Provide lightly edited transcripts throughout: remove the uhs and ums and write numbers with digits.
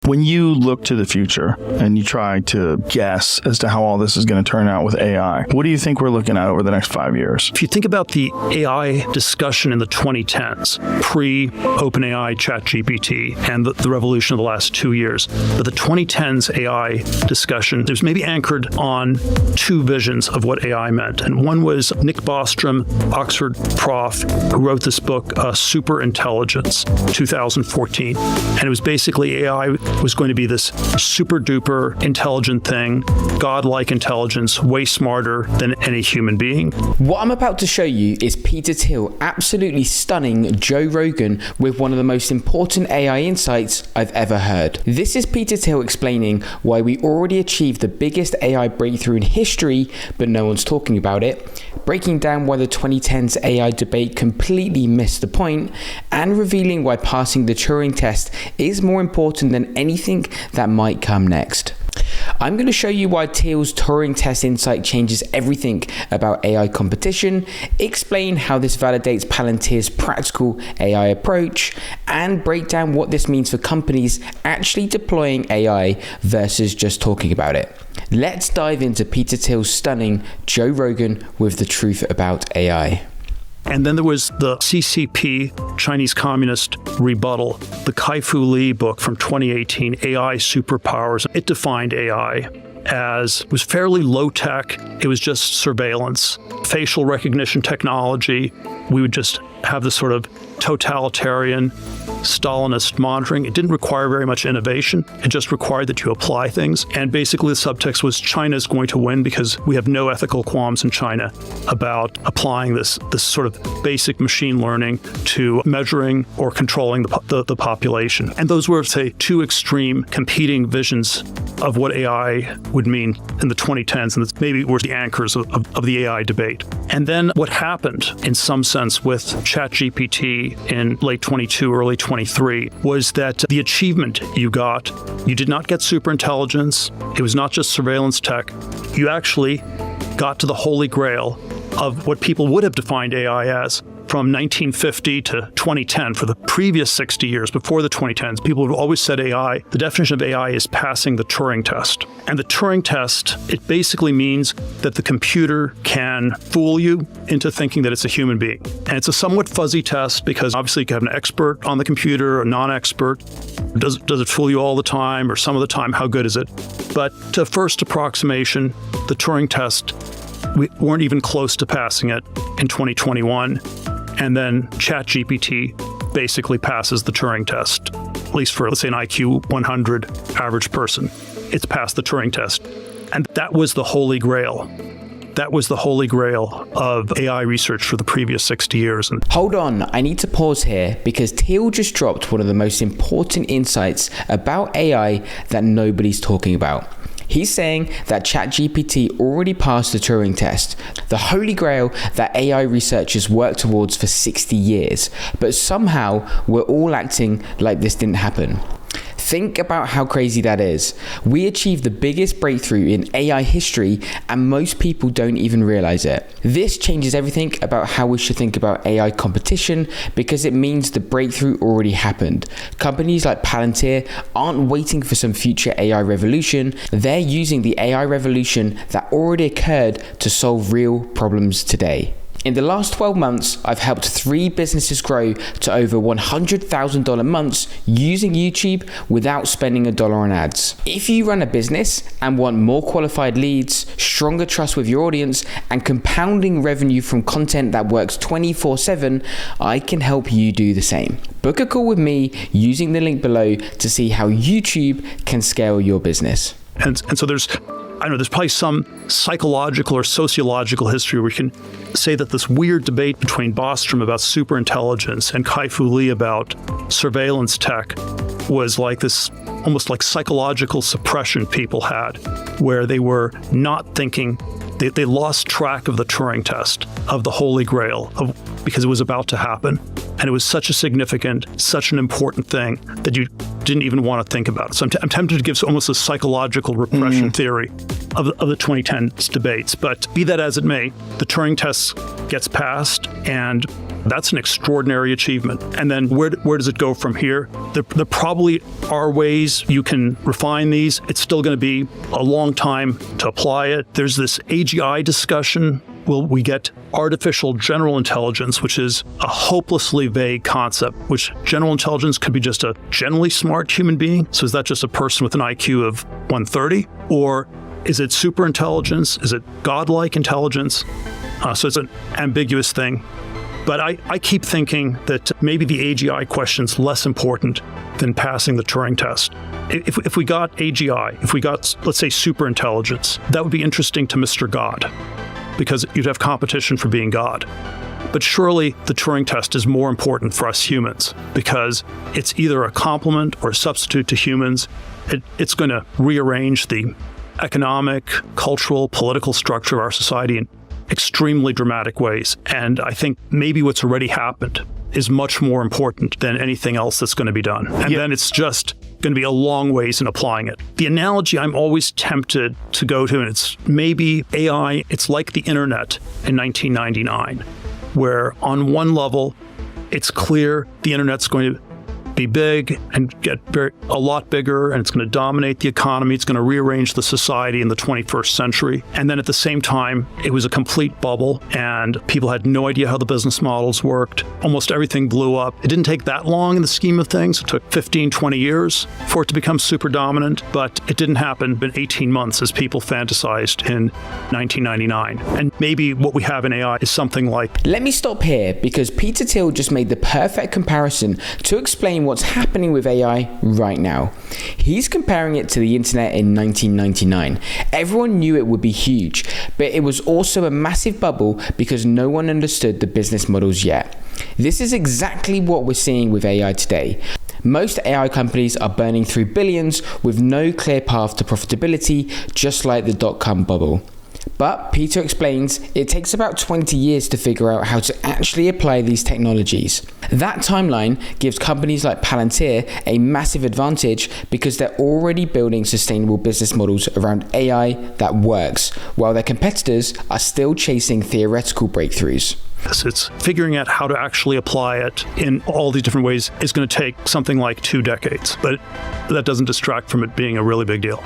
When you look to the future and you try to guess as to how all this is going to turn out with AI, what do you think we're looking at over the next 5 years? If you think about the AI discussion in the 2010s, pre-OpenAI, ChatGPT, and the revolution of the last 2 years, but the 2010s AI discussion, it was maybe anchored on two visions of what AI meant. And one was Nick Bostrom, Oxford prof, who wrote this book, Superintelligence, 2014. And it was basically AI was going to be this super duper intelligent thing, godlike intelligence, way smarter than any human being. What I'm about to show you is Peter Thiel absolutely stunning Joe Rogan with one of the most important AI insights I've ever heard. This is Peter Thiel explaining why we already achieved the biggest AI breakthrough in history, but no one's talking about it, breaking down why the 2010s AI debate completely missed the point, and revealing why passing the Turing test is more important than anything that might come next. I'm going to show you why Thiel's Turing test insight changes everything about AI competition, explain how this validates Palantir's practical AI approach, and break down what this means for companies actually deploying AI versus just talking about it. Let's dive into Peter Thiel's stunning Joe Rogan with the truth about AI. And then there was the CCP, Chinese Communist rebuttal, the Kai-Fu Lee book from 2018, AI Superpowers. It defined AI as, it was fairly low tech. It was just surveillance, facial recognition technology. We would just have this sort of totalitarian Stalinist monitoring. It didn't require very much innovation. It just required that you apply things. And basically the subtext was China's going to win because we have no ethical qualms in China about applying this sort of basic machine learning to measuring or controlling the population. And those were, say, two extreme competing visions of what AI would mean in the 2010s, and maybe were the anchors of the AI debate. And then what happened, in some sense, with ChatGPT in late 22, early 23, was that the achievement you did not get superintelligence. It was not just surveillance tech. You actually got to the holy grail of what people would have defined AI as. From 1950 to 2010, for the previous 60 years, before the 2010s, people have always said AI, the definition of AI is passing the Turing test. And the Turing test, it basically means that the computer can fool you into thinking that it's a human being. And it's a somewhat fuzzy test because obviously you can have an expert on the computer, a non-expert. Does it fool you all the time or some of the time? How good is it? But to first approximation, the Turing test, we weren't even close to passing it in 2021. And then ChatGPT basically passes the Turing test, at least for, let's say, an IQ 100 average person. It's passed the Turing test. And that was the holy grail. That was the holy grail of AI research for the previous 60 years. Hold on, I need to pause here because Thiel just dropped one of the most important insights about AI that nobody's talking about. He's saying that ChatGPT already passed the Turing test, the holy grail that AI researchers worked towards for 60 years, but somehow we're all acting like this didn't happen. Think about how crazy that is. We achieved the biggest breakthrough in AI history and most people don't even realize it. This changes everything about how we should think about AI competition because it means the breakthrough already happened. Companies like Palantir aren't waiting for some future AI revolution. They're using the AI revolution that already occurred to solve real problems today. In the last 12 months, I've helped 3 businesses grow to over $100,000 months using YouTube without spending $1 on ads. If you run a business and want more qualified leads, stronger trust with your audience, and compounding revenue from content that works 24/7, I can help you do the same. Book a call with me using the link below to see how YouTube can scale your business. And so there's probably some psychological or sociological history where we can say that this weird debate between Bostrom about superintelligence and Kai-Fu Lee about surveillance tech was like this almost like psychological suppression people had, where they were not thinking, they lost track of the Turing test, of the holy grail, because it was about to happen. And it was such a significant, such an important thing that you didn't even want to think about it. So I'm tempted to give almost a psychological repression theory of the 2010s debates. But be that as it may, the Turing test gets passed, and That's an extraordinary achievement. And then where does it go from here? There probably are ways you can refine these. It's still going to be a long time to apply it. There's this AGI discussion. Will we get artificial general intelligence, which is a hopelessly vague concept, which general intelligence could be just a generally smart human being. So is that just a person with an IQ of 130? Or is it super intelligence? Is it godlike intelligence? So it's an ambiguous thing. But I keep thinking that maybe the AGI question's less important than passing the Turing test. If we got AGI, if we got, let's say, super intelligence, that would be interesting to Mr. God, because you'd have competition for being God. But surely the Turing test is more important for us humans, because it's either a complement or a substitute to humans. It's going to rearrange the economic, cultural, political structure of our society in extremely dramatic ways. And I think maybe what's already happened is much more important than anything else that's going to be done. And then it's just going to be a long ways in applying it. The analogy I'm always tempted to go to, and it's maybe AI, it's like the internet in 1999, where on one level, it's clear the internet's going to be big and get a lot bigger, and it's going to dominate the economy. It's going to rearrange the society in the 21st century. And then at the same time, it was a complete bubble, and people had no idea how the business models worked. Almost everything blew up. It didn't take that long in the scheme of things. It took 15, 20 years for it to become super dominant, but it didn't happen in 18 months as people fantasized in 1999. And maybe what we have in AI is something like... Let me stop here, because Peter Thiel just made the perfect comparison to explain what's happening with AI right now. He's comparing it to the internet in 1999. Everyone knew it would be huge, but it was also a massive bubble because no one understood the business models yet. This is exactly what we're seeing with AI today. Most AI companies are burning through billions with no clear path to profitability, just like the dot-com bubble. But Peter explains it takes about 20 years to figure out how to actually apply these technologies. That timeline gives companies like Palantir a massive advantage because they're already building sustainable business models around AI that works, while their competitors are still chasing theoretical breakthroughs. It's figuring out how to actually apply it in all these different ways is going to take something like 2 decades, but that doesn't distract from it being a really big deal.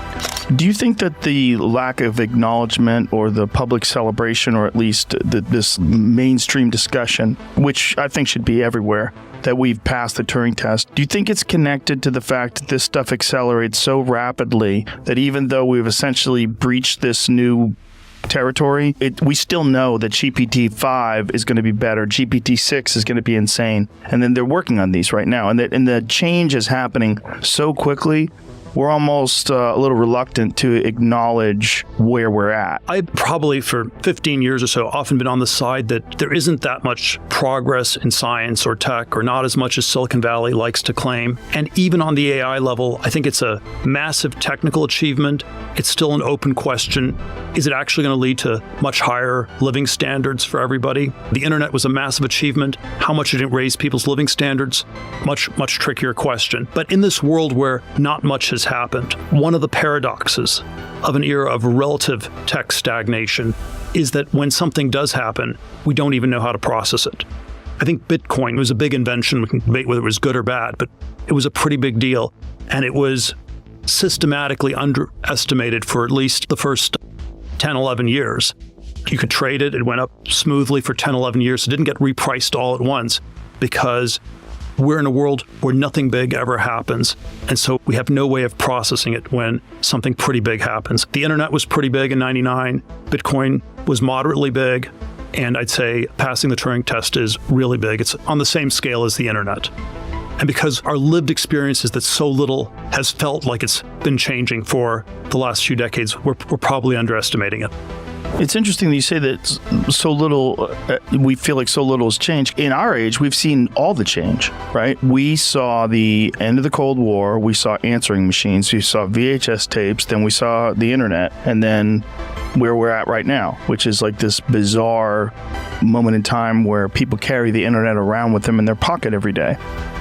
Do you think that the lack of acknowledgement or the public celebration, or at least this mainstream discussion, which I think should be everywhere, that we've passed the Turing test, do you think it's connected to the fact that this stuff accelerates so rapidly that even though we've essentially breached this new territory, we still know that GPT-5 is going to be better, GPT-6 is going to be insane, and then they're working on these right now, and the change is happening so quickly, we're almost a little reluctant to acknowledge where we're at. I've probably for 15 years or so often been on the side that there isn't that much progress in science or tech, or not as much as Silicon Valley likes to claim. And even on the AI level, I think it's a massive technical achievement. It's still an open question. Is it actually going to lead to much higher living standards for everybody? The internet was a massive achievement. How much did it raise people's living standards? Much trickier question. But in this world where not much has happened, one of the paradoxes of an era of relative tech stagnation is that when something does happen, we don't even know how to process it. I think Bitcoin was a big invention. We can debate whether it was good or bad, but it was a pretty big deal. And it was systematically underestimated for at least the first 10, 11 years. You could trade it. It went up smoothly for 10, 11 years. It didn't get repriced all at once because we're in a world where nothing big ever happens. And so we have no way of processing it when something pretty big happens. The internet was pretty big in 99. Bitcoin was moderately big. And I'd say passing the Turing test is really big. It's on the same scale as the internet. And because our lived experience is that so little has felt like it's been changing for the last few decades, we're probably underestimating it. It's interesting that you say that so little, we feel like so little has changed. In our age, we've seen all the change, right? We saw the end of the Cold War, we saw answering machines, we saw VHS tapes, then we saw the internet, and then where we're at right now, which is like this bizarre moment in time where people carry the internet around with them in their pocket every day.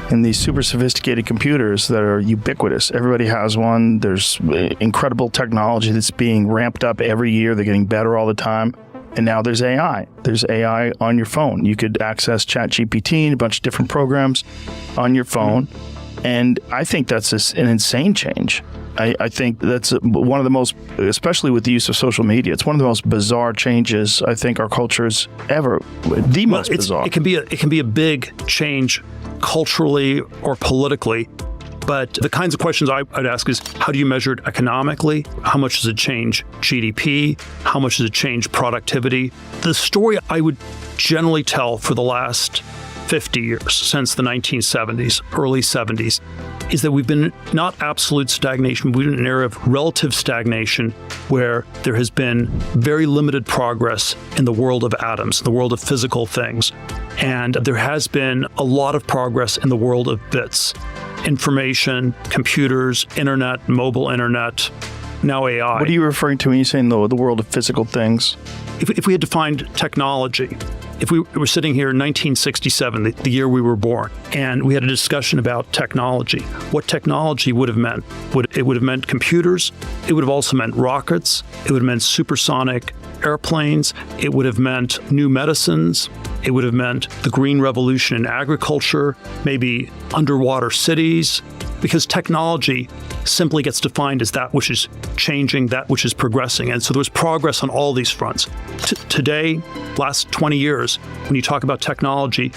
And these super sophisticated computers that are ubiquitous. Everybody has one. There's incredible technology that's being ramped up every year. They're getting better all the time. And now there's AI. There's AI on your phone. You could access ChatGPT and a bunch of different programs on your phone. And I think that's an insane change. I think that's one of the most, especially with the use of social media, it's one of the most bizarre changes I think our culture has ever, the most bizarre. It can be a big change culturally or politically. But the kinds of questions I'd ask is, how do you measure it economically? How much does it change GDP? How much does it change productivity? The story I would generally tell for the last 50 years, since the 1970s, early 70s, is that we've been not absolute stagnation, we've been in an era of relative stagnation where there has been very limited progress in the world of atoms, the world of physical things. And there has been a lot of progress in the world of bits. Information, computers, internet, mobile internet, now AI. What are you referring to when you say the world of physical things? If we had defined technology, if we were sitting here in 1967, the year we were born, and we had a discussion about technology, what technology would have meant? It would have meant computers. It would have also meant rockets. It would have meant supersonic airplanes. It would have meant new medicines. It would have meant the green revolution in agriculture, maybe underwater cities, because technology simply gets defined as that which is changing, that which is progressing. And so there was progress on all these fronts. Today, last 20 years, when you talk about technology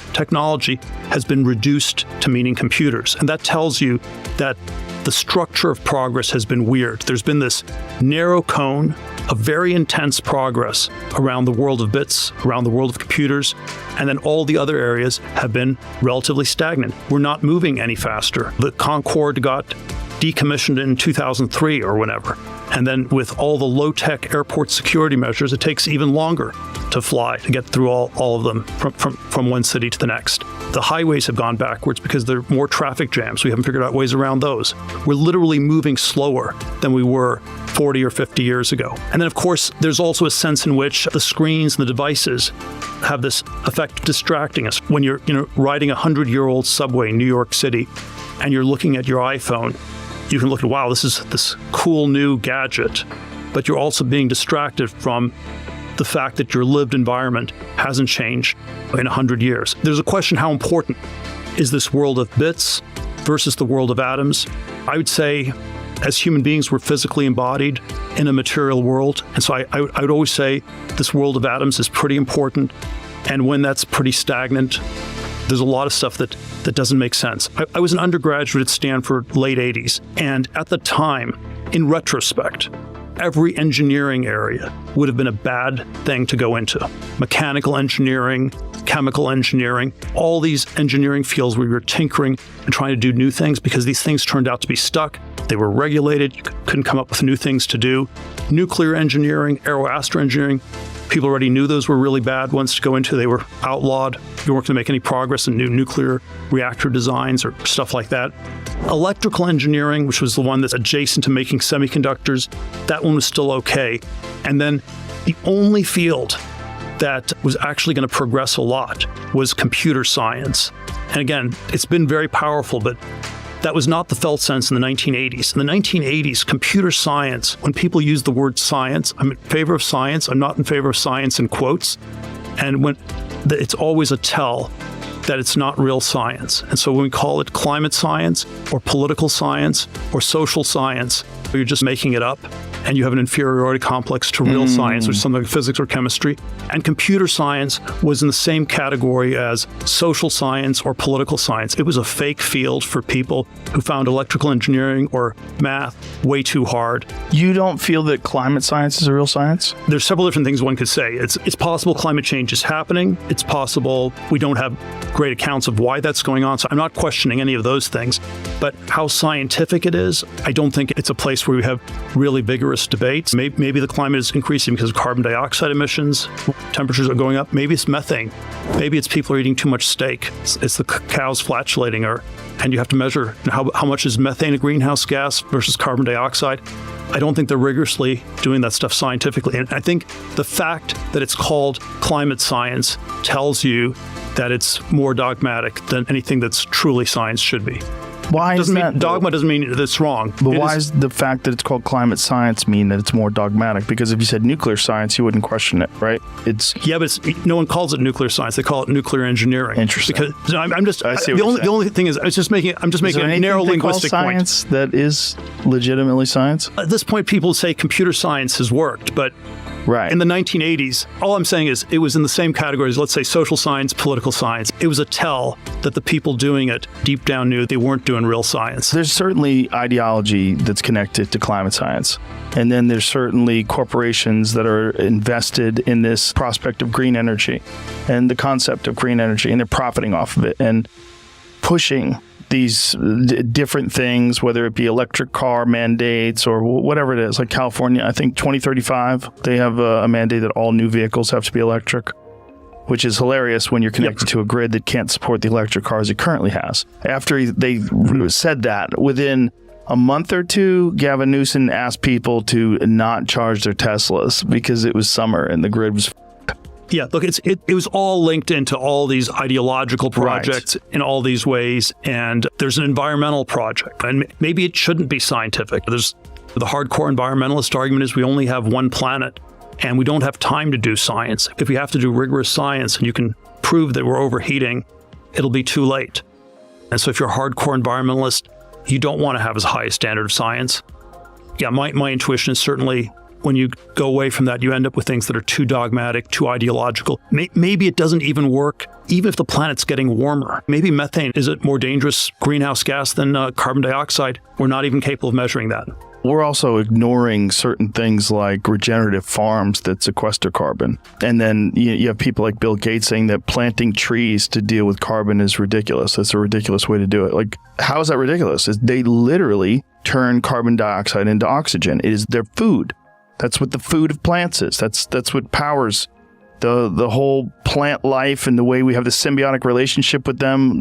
has been reduced to meaning computers. And that tells you that the structure of progress has been weird. There's been this narrow cone of very intense progress around the world of bits, around the world of computers, and then all the other areas have been relatively stagnant. We're not moving any faster. The Concorde got decommissioned in 2003 or whenever. And then with all the low-tech airport security measures, it takes even longer to fly, to get through all of them from one city to the next. The highways have gone backwards because there are more traffic jams. We haven't figured out ways around those. We're literally moving slower than we were 40 or 50 years ago. And then, of course, there's also a sense in which the screens and the devices have this effect of distracting us. When you're riding a 100-year-old subway in New York City and you're looking at your iPhone, you can look at, wow, this is this cool new gadget, but you're also being distracted from the fact that your lived environment hasn't changed in 100 years. There's a question, how important is this world of bits versus the world of atoms? I would say, as human beings, we're physically embodied in a material world. And so I would always say this world of atoms is pretty important. And when that's pretty stagnant, there's a lot of stuff that doesn't make sense. I was an undergraduate at Stanford, late 80s. And at the time, in retrospect, every engineering area would have been a bad thing to go into. Mechanical engineering, chemical engineering, all these engineering fields where we were tinkering and trying to do new things because these things turned out to be stuck. They were regulated. You couldn't come up with new things to do. Nuclear engineering, aeroastro engineering, people already knew those were really bad ones to go into. They were outlawed. You weren't going to make any progress in new nuclear reactor designs or stuff like that. Electrical engineering, which was the one that's adjacent to making semiconductors, that one was still okay. And then the only field that was actually going to progress a lot was computer science. And again, it's been very powerful, but that was not the felt sense in the 1980s. In the 1980s, computer science, when people use the word science, I'm in favor of science. I'm not in favor of science in quotes. And when it's always a tell that it's not real science. And so when we call it climate science or political science or social science, you're just making it up and you have an inferiority complex to real science, which is something like physics or chemistry. And computer science was in the same category as social science or political science. It was a fake field for people who found electrical engineering or math way too hard. You don't feel that climate science is a real science? There's several different things one could say. It's possible climate change is happening. It's possible we don't have great accounts of why that's going on. So I'm not questioning any of those things. But how scientific it is, I don't think it's a place where we have really vigorous debates. Maybe the climate is increasing because of carbon dioxide emissions. Temperatures are going up. Maybe it's methane. Maybe it's people are eating too much steak. It's the cows flatulating, and you have to measure how much is methane a greenhouse gas versus carbon dioxide. I don't think they're rigorously doing that stuff scientifically. And I think the fact that it's called climate science tells you that it's more dogmatic than anything that's truly science should be. Why is that? Dogma doesn't mean that it's wrong. But why is the fact that it's called climate science mean that it's more dogmatic? Because if you said nuclear science, you wouldn't question it, right? But no one calls it nuclear science. They call it nuclear engineering. Interesting. Because I'm just I see the only thing is I'm just making a narrow linguistic point. Science that is legitimately science. At this point, people say computer science has worked, but right. In the 1980s, all I'm saying is it was in the same category as, let's say, social science, political science. It was a tell that the people doing it deep down knew they weren't doing real science. There's certainly ideology that's connected to climate science. And then there's certainly corporations that are invested in this prospect of green energy and the concept of green energy, and they're profiting off of it and pushing these different things, whether it be electric car mandates or whatever it is. Like California, I think 2035, they have a mandate that all new vehicles have to be electric, which is hilarious when you're connected to a grid that can't support the electric cars it currently has. After they said that, within a month or two, Gavin Newsom asked people to not charge their Teslas because it was summer and the grid was Yeah, look, it was all linked into all these ideological projects in all these ways, and there's an environmental project, and maybe it shouldn't be scientific. There's the hardcore environmentalist argument is we only have one planet, and we don't have time to do science. If we have to do rigorous science and you can prove that we're overheating, it'll be too late. And so if you're a hardcore environmentalist, you don't want to have as high a standard of science. Yeah, my intuition is certainly when you go away from that, you end up with things that are too dogmatic, too ideological. Maybe it doesn't even work, even if the planet's getting warmer. Maybe methane is a more dangerous greenhouse gas than carbon dioxide. We're not even capable of measuring that. We're also ignoring certain things like regenerative farms that sequester carbon. And then you have people like Bill Gates saying that planting trees to deal with carbon is ridiculous. That's a ridiculous way to do it. Like, how is that ridiculous? They literally turn carbon dioxide into oxygen. It is their food. That's what the food of plants is. That's what powers the whole plant life and the way we have the symbiotic relationship with them.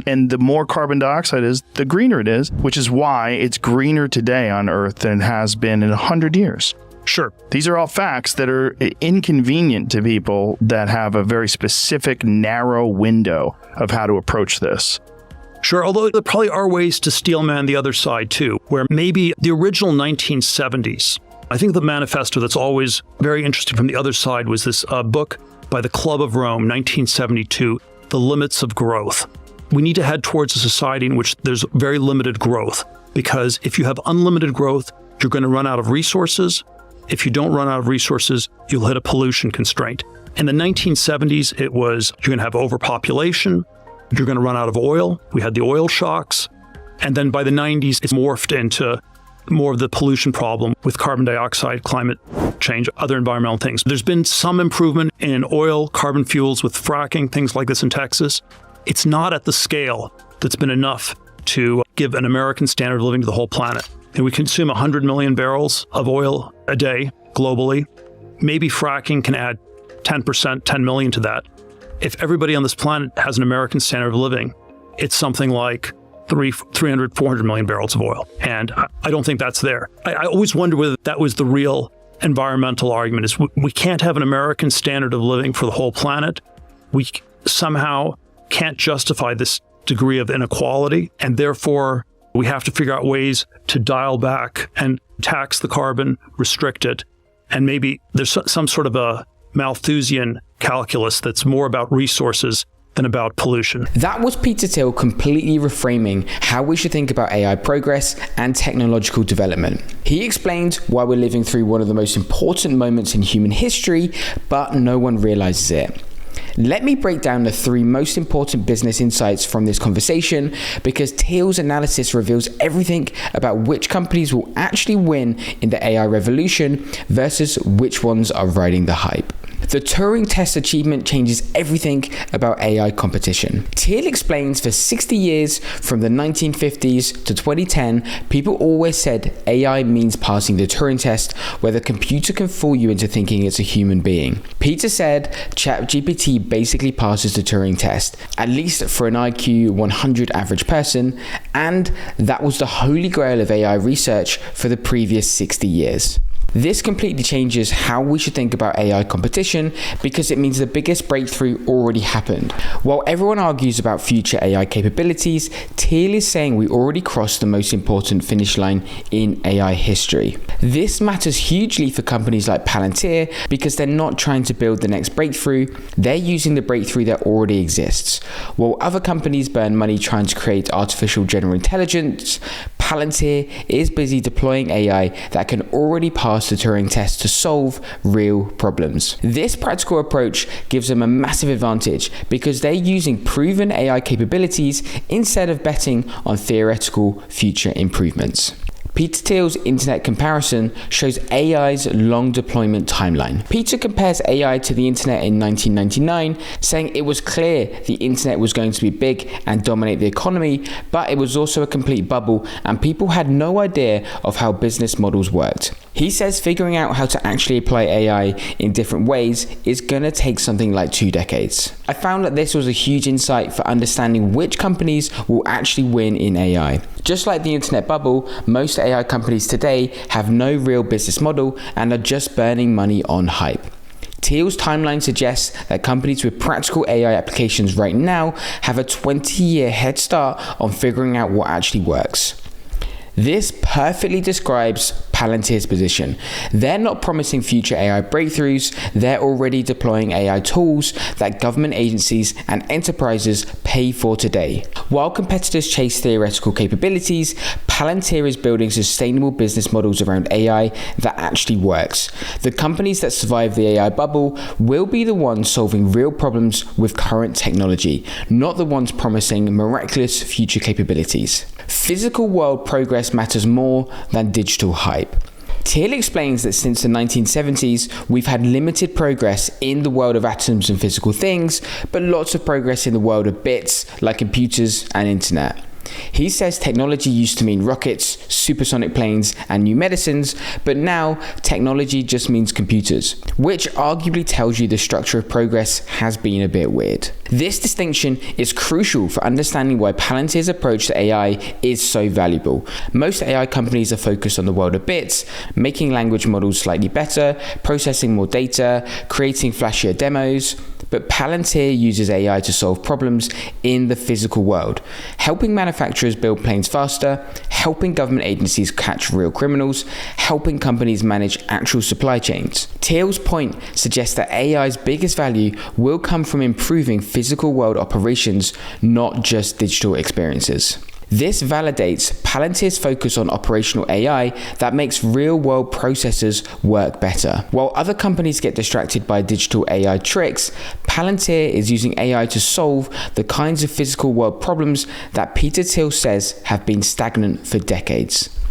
And the more carbon dioxide is, the greener it is, which is why it's greener today on Earth than it has been in 100 years. Sure. These are all facts that are inconvenient to people that have a very specific, narrow window of how to approach this. Sure, although there probably are ways to steelman the other side too, where maybe the original 1970s, I think the manifesto that's always very interesting from the other side was this book by the Club of Rome, 1972, The Limits of Growth. We need to head towards a society in which there's very limited growth, because if you have unlimited growth, you're going to run out of resources. If you don't run out of resources, you'll hit a pollution constraint. In the 1970s, it was you're going to have overpopulation, you're going to run out of oil. We had the oil shocks. And then by the 90s, it's morphed into more of the pollution problem with carbon dioxide, climate change, other environmental things. There's been some improvement in oil, carbon fuels with fracking, things like this in Texas. It's not at the scale that's been enough to give an American standard of living to the whole planet. And we consume 100 million barrels of oil a day globally. Maybe fracking can add 10%, 10 million to that. If everybody on this planet has an American standard of living, it's something like 300, 400 million barrels of oil. And I don't think that's there. I always wonder whether that was the real environmental argument, is we can't have an American standard of living for the whole planet. We somehow can't justify this degree of inequality. And therefore, we have to figure out ways to dial back and tax the carbon, restrict it. And maybe there's some sort of a Malthusian calculus that's more about resources than about pollution. That was Peter Thiel completely reframing how we should think about AI progress and technological development. He explained why we're living through one of the most important moments in human history, but no one realizes it. Let me break down the 3 most important business insights from this conversation, because Thiel's analysis reveals everything about which companies will actually win in the AI revolution versus which ones are riding the hype. The Turing test achievement changes everything about AI competition. Thiel explains for 60 years, from the 1950s to 2010, people always said AI means passing the Turing test, where the computer can fool you into thinking it's a human being. Peter said ChatGPT basically passes the Turing test, at least for an IQ 100 average person, and that was the holy grail of AI research for the previous 60 years. This completely changes how we should think about AI competition because it means the biggest breakthrough already happened. While everyone argues about future AI capabilities, Thiel is saying we already crossed the most important finish line in AI history. This matters hugely for companies like Palantir because they're not trying to build the next breakthrough, they're using the breakthrough that already exists. While other companies burn money trying to create artificial general intelligence, Palantir is busy deploying AI that can already pass the Turing test to solve real problems. This practical approach gives them a massive advantage because they're using proven AI capabilities instead of betting on theoretical future improvements. Peter Thiel's internet comparison shows AI's long deployment timeline. Peter compares AI to the internet in 1999, saying it was clear the internet was going to be big and dominate the economy, but it was also a complete bubble and people had no idea of how business models worked. He says figuring out how to actually apply AI in different ways is going to take something like 2 decades. I found that this was a huge insight for understanding which companies will actually win in AI. Just like the internet bubble, most AI companies today have no real business model and are just burning money on hype. Thiel's timeline suggests that companies with practical AI applications right now have a 20-year head start on figuring out what actually works. This perfectly describes Palantir's position. They're not promising future AI breakthroughs, they're already deploying AI tools that government agencies and enterprises pay for today. While competitors chase theoretical capabilities, Palantir is building sustainable business models around AI that actually works. The companies that survive the AI bubble will be the ones solving real problems with current technology, not the ones promising miraculous future capabilities. Physical world progress matters more than digital hype. Thiel explains that since the 1970s, we've had limited progress in the world of atoms and physical things, but lots of progress in the world of bits, like computers and internet. He says technology used to mean rockets, supersonic planes, and new medicines, but now technology just means computers, which arguably tells you the structure of progress has been a bit weird. This distinction is crucial for understanding why Palantir's approach to AI is so valuable. Most AI companies are focused on the world of bits, making language models slightly better, processing more data, creating flashier demos. But Palantir uses AI to solve problems in the physical world, helping manufacturers build planes faster, helping government agencies catch real criminals, helping companies manage actual supply chains. Thiel's point suggests that AI's biggest value will come from improving physical world operations, not just digital experiences. This validates Palantir's focus on operational AI that makes real-world processes work better. While other companies get distracted by digital AI tricks, Palantir is using AI to solve the kinds of physical world problems that Peter Thiel says have been stagnant for decades.